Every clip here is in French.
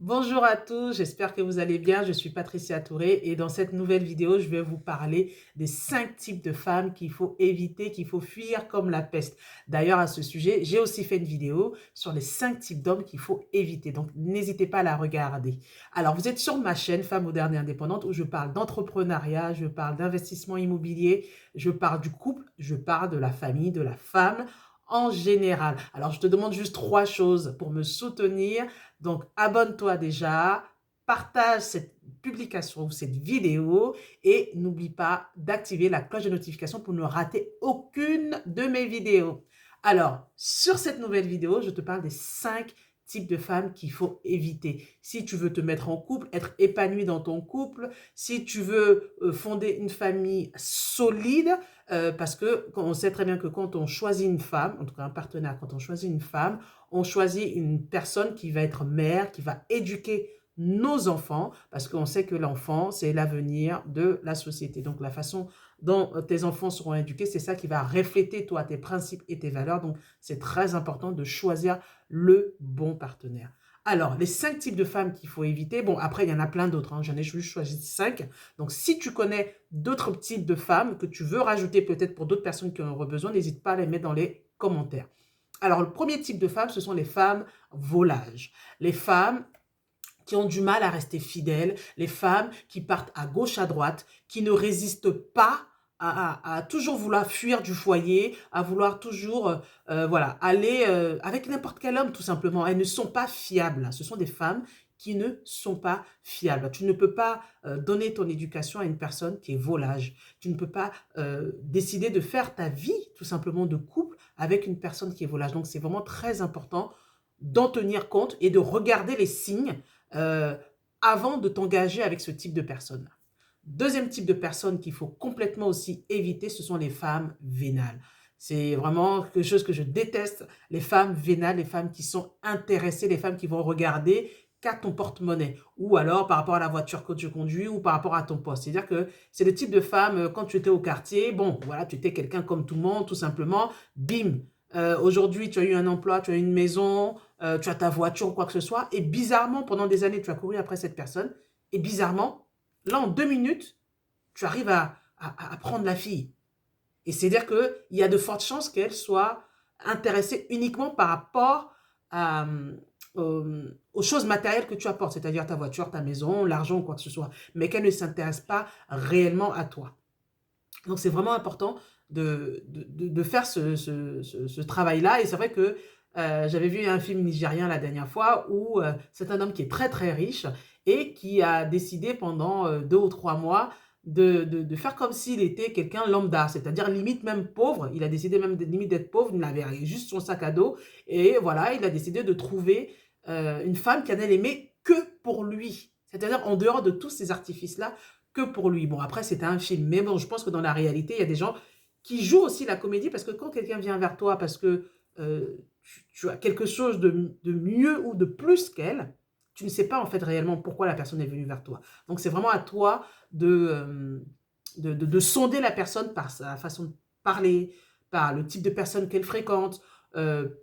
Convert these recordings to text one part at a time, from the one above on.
Bonjour à tous, j'espère que vous allez bien. Je suis Patricia Touré et dans cette nouvelle vidéo, je vais vous parler des 5 types de femmes qu'il faut éviter, qu'il faut fuir comme la peste. D'ailleurs, à ce sujet, j'ai aussi fait une vidéo sur les 5 types d'hommes qu'il faut éviter. Donc, n'hésitez pas à la regarder. Alors, vous êtes sur ma chaîne Femmes modernes et indépendantes où je parle d'entrepreneuriat, je parle d'investissement immobilier, je parle du couple, je parle de la famille, de la femme en général. Alors, je te demande juste 3 choses pour me soutenir. Donc, abonne-toi déjà, partage cette publication ou cette vidéo et n'oublie pas d'activer la cloche de notification pour ne rater aucune de mes vidéos. Alors, sur cette nouvelle vidéo, je te parle des 5 types de femmes qu'il faut éviter. Si tu veux te mettre en couple, être épanoui dans ton couple, si tu veux fonder une famille solide, parce que on sait très bien que quand on choisit une femme, en tout cas un partenaire, quand on choisit une femme, on choisit une personne qui va être mère, qui va éduquer nos enfants, parce qu'on sait que l'enfant, c'est l'avenir de la société. Donc, la façon dont tes enfants seront éduqués, c'est ça qui va refléter, toi, tes principes et tes valeurs. Donc, c'est très important de choisir le bon partenaire. Alors, les 5 types de femmes qu'il faut éviter, bon, après, il y en a plein d'autres, hein, j'en ai juste choisi 5. Donc, si tu connais d'autres types de femmes que tu veux rajouter peut-être pour d'autres personnes qui en auraient besoin, n'hésite pas à les mettre dans les commentaires. Alors, le premier type de femmes, ce sont les femmes volages. Les femmes qui ont du mal à rester fidèles, les femmes qui partent à gauche, à droite, qui ne résistent pas à toujours vouloir fuir du foyer, à vouloir toujours voilà, aller avec n'importe quel homme, tout simplement. Elles ne sont pas fiables. Ce sont des femmes qui ne sont pas fiables. Tu ne peux pas donner ton éducation à une personne qui est volage. Tu ne peux pas décider de faire ta vie, tout simplement, de couple avec une personne qui est volage. Donc, c'est vraiment très important d'en tenir compte et de regarder les signes euh, avant de t'engager avec ce type de personne. Deuxième type de personnes qu'il faut complètement aussi éviter, ce sont les femmes vénales. C'est vraiment quelque chose que je déteste, les femmes vénales, les femmes qui sont intéressées, les femmes qui vont regarder qu'à ton porte-monnaie, ou alors par rapport à la voiture que tu conduis, ou par rapport à ton poste. C'est-à-dire que c'est le type de femme, quand tu étais au quartier, bon, voilà, tu étais quelqu'un comme tout le monde, tout simplement, bim, aujourd'hui, tu as eu un emploi, tu as une maison, tu as ta voiture ou quoi que ce soit, et bizarrement, pendant des années, tu as couru après cette personne, et bizarrement, là, en 2 minutes, tu arrives à prendre la fille. Et c'est-à-dire qu'il y a de fortes chances qu'elle soit intéressée uniquement par rapport à, aux choses matérielles que tu apportes, c'est-à-dire ta voiture, ta maison, l'argent ou quoi que ce soit, mais qu'elle ne s'intéresse pas réellement à toi. Donc, c'est vraiment important de faire ce travail-là. Et c'est vrai que j'avais vu un film nigérien la dernière fois où c'est un homme qui est très, très riche et qui a décidé pendant 2 ou 3 mois de faire comme s'il était quelqu'un lambda, c'est-à-dire limite même pauvre. Il a décidé même limite d'être pauvre, il avait juste son sac à dos. Et voilà, il a décidé de trouver une femme qui allait l'aimer que pour lui. C'est-à-dire en dehors de tous ces artifices-là, que pour lui. Bon, après, c'était un film. Mais bon, je pense que dans la réalité, il y a des gens qui jouent aussi la comédie parce que quand quelqu'un vient vers toi parce que tu as quelque chose de mieux ou de plus qu'elle, tu ne sais pas en fait réellement pourquoi la personne est venue vers toi. Donc, c'est vraiment à toi de sonder la personne par sa façon de parler, par le type de personne qu'elle fréquente,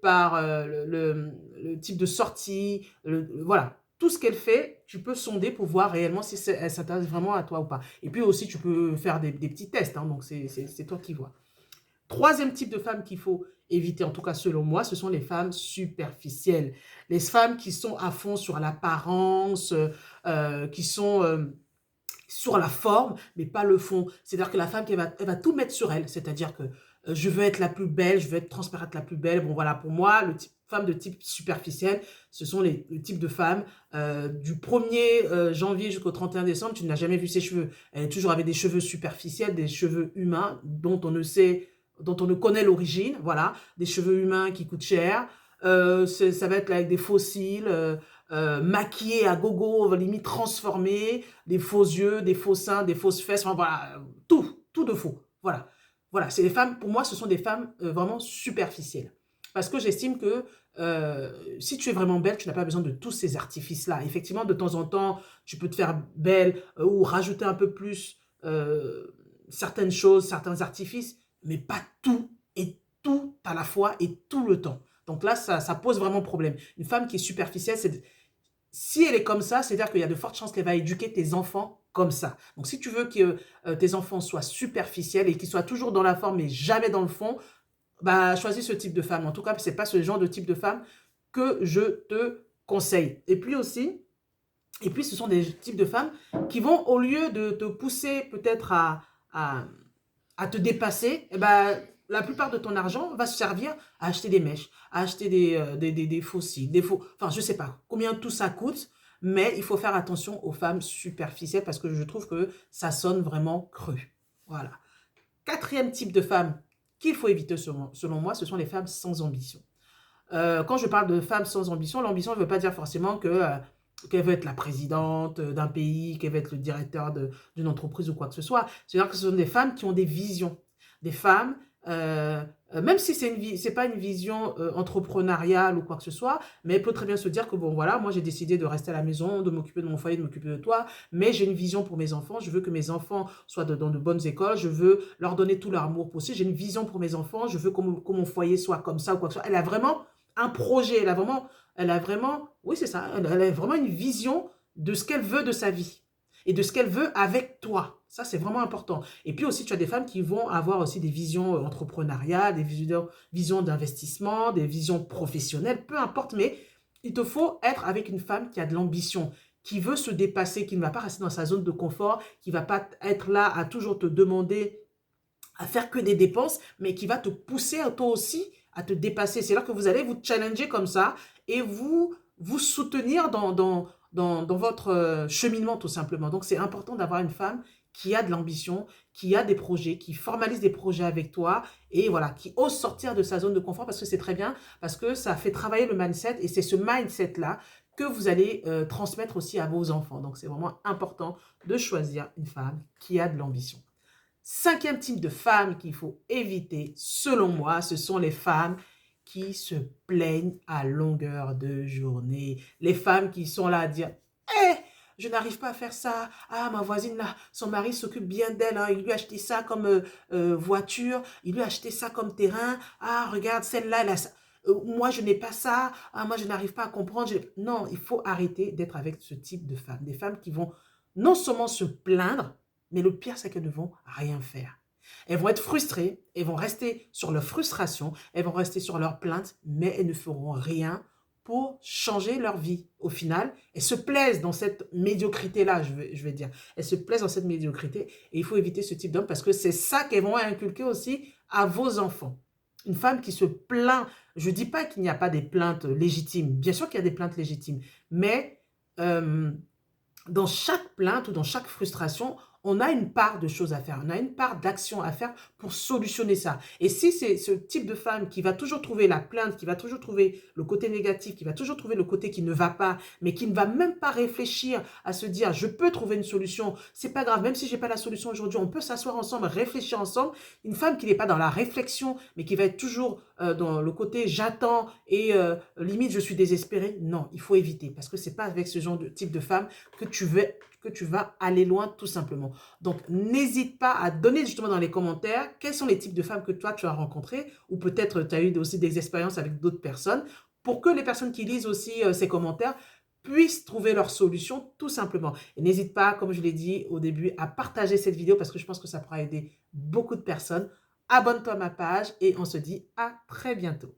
par le type de sortie, voilà. Tout ce qu'elle fait, tu peux sonder pour voir réellement si elle s'intéresse vraiment à toi ou pas. Et puis aussi, tu peux faire des petits tests, hein, donc c'est toi qui vois. Troisième type de femme qu'il faut éviter, en tout cas selon moi, ce sont les femmes superficielles. Les femmes qui sont à fond sur l'apparence, qui sont sur la forme, mais pas le fond. C'est-à-dire que la femme, elle va tout mettre sur elle. C'est-à-dire que je veux être la plus belle, je veux être transparente la plus belle. Bon, voilà, pour moi, femme de type superficielle, ce sont le type de femme du 1er janvier jusqu'au 31 décembre, tu n'as jamais vu ses cheveux. Elle est toujours avec des cheveux superficiels, des cheveux humains dont on ne sait, dont on ne connaît l'origine. Voilà, des cheveux humains qui coûtent cher. Ça va être là avec des fossiles, maquillés à gogo, limite transformés, des faux yeux, des faux seins, des fausses fesses, enfin voilà, tout de faux. Voilà, voilà, c'est des femmes, pour moi, ce sont des femmes vraiment superficielles. Parce que j'estime que si tu es vraiment belle, tu n'as pas besoin de tous ces artifices-là. Effectivement, de temps en temps, tu peux te faire belle ou rajouter un peu plus certaines choses, certains artifices, mais pas tout et tout à la fois et tout le temps. Donc là, ça pose vraiment problème. Une femme qui est superficielle, si elle est comme ça, c'est-à-dire qu'il y a de fortes chances qu'elle va éduquer tes enfants comme ça. Donc, si tu veux que tes enfants soient superficiels et qu'ils soient toujours dans la forme et jamais dans le fond, bah, choisis ce type de femme. En tout cas, ce n'est pas ce genre de type de femme que je te conseille. Et puis, ce sont des types de femmes qui vont, au lieu de te pousser peut-être à, à te dépasser, eh ben, la plupart de ton argent va se servir à acheter des mèches, à acheter des faux cils, des faux... Enfin, je ne sais pas combien tout ça coûte, mais il faut faire attention aux femmes superficielles parce que je trouve que ça sonne vraiment cru. Voilà. Quatrième type de femme qu'il faut éviter selon moi, ce sont les femmes sans ambition. Quand je parle de femmes sans ambition, l'ambition ne veut pas dire forcément qu'elle veut être la présidente d'un pays, qu'elle veut être le directeur d'une entreprise ou quoi que ce soit. C'est-à-dire que ce sont des femmes qui ont des visions. Des femmes, même si c'est pas une vision entrepreneuriale ou quoi que ce soit, mais elle peut très bien se dire que bon voilà, moi j'ai décidé de rester à la maison, de m'occuper de mon foyer, de m'occuper de toi, mais j'ai une vision pour mes enfants, je veux que mes enfants soient dans de bonnes écoles, je veux leur donner tout leur amour possible, j'ai une vision pour mes enfants, je veux que mon foyer soit comme ça ou quoi que ce soit. Elle a vraiment un projet, elle a vraiment, oui c'est ça, elle a vraiment une vision de ce qu'elle veut de sa vie et de ce qu'elle veut avec toi. Ça, c'est vraiment important. Et puis aussi, tu as des femmes qui vont avoir aussi des visions entrepreneuriales, des visions d'investissement, des visions professionnelles, peu importe, mais il te faut être avec une femme qui a de l'ambition, qui veut se dépasser, qui ne va pas rester dans sa zone de confort, qui ne va pas être là à toujours te demander à faire que des dépenses, mais qui va te pousser à toi aussi à te dépasser. C'est là que vous allez vous challenger comme ça et vous soutenir dans votre cheminement tout simplement. Donc c'est important d'avoir une femme qui a de l'ambition, qui a des projets, qui formalise des projets avec toi et voilà, qui ose sortir de sa zone de confort parce que c'est très bien, parce que ça fait travailler le mindset et c'est ce mindset-là que vous allez transmettre aussi à vos enfants. Donc c'est vraiment important de choisir une femme qui a de l'ambition. Cinquième type de femmes qu'il faut éviter, selon moi, ce sont les femmes qui se plaignent à longueur de journée. Les femmes qui sont là à dire « Eh, je n'arrive pas à faire ça. Ah, ma voisine, là, son mari s'occupe bien d'elle. Hein. Il lui a acheté ça comme voiture. Il lui a acheté ça comme terrain. Ah, regarde, celle-là, elle a ça. Moi, je n'ai pas ça. Ah, moi, je n'arrive pas à comprendre. Non, il faut arrêter d'être avec ce type de femmes. Des femmes qui vont non seulement se plaindre, mais le pire, c'est qu'elles ne vont rien faire. Elles vont être frustrées, elles vont rester sur leur frustration, elles vont rester sur leur plainte, mais elles ne feront rien pour changer leur vie. Au final, elles se plaisent dans cette médiocrité-là, je vais dire. Elles se plaisent dans cette médiocrité et il faut éviter ce type d'homme parce que c'est ça qu'elles vont inculquer aussi à vos enfants. Une femme qui se plaint, je ne dis pas qu'il n'y a pas des plaintes légitimes, bien sûr qu'il y a des plaintes légitimes, mais dans chaque plainte ou dans chaque frustration, on a une part de choses à faire, on a une part d'action à faire pour solutionner ça. Et si c'est ce type de femme qui va toujours trouver la plainte, qui va toujours trouver le côté négatif, qui va toujours trouver le côté qui ne va pas, mais qui ne va même pas réfléchir à se dire « je peux trouver une solution, c'est pas grave, même si j'ai pas la solution aujourd'hui, on peut s'asseoir ensemble, réfléchir ensemble », une femme qui n'est pas dans la réflexion, mais qui va être toujours dans le côté « j'attends » et limite « je suis désespérée », non, il faut éviter, parce que c'est pas avec ce genre de type de femme que tu vas aller loin tout simplement. Donc, n'hésite pas à donner justement dans les commentaires quels sont les types de femmes que toi tu as rencontrées ou peut-être tu as eu aussi des expériences avec d'autres personnes pour que les personnes qui lisent aussi ces commentaires puissent trouver leur solution tout simplement. Et n'hésite pas, comme je l'ai dit au début, à partager cette vidéo parce que je pense que ça pourra aider beaucoup de personnes. Abonne-toi à ma page et on se dit à très bientôt.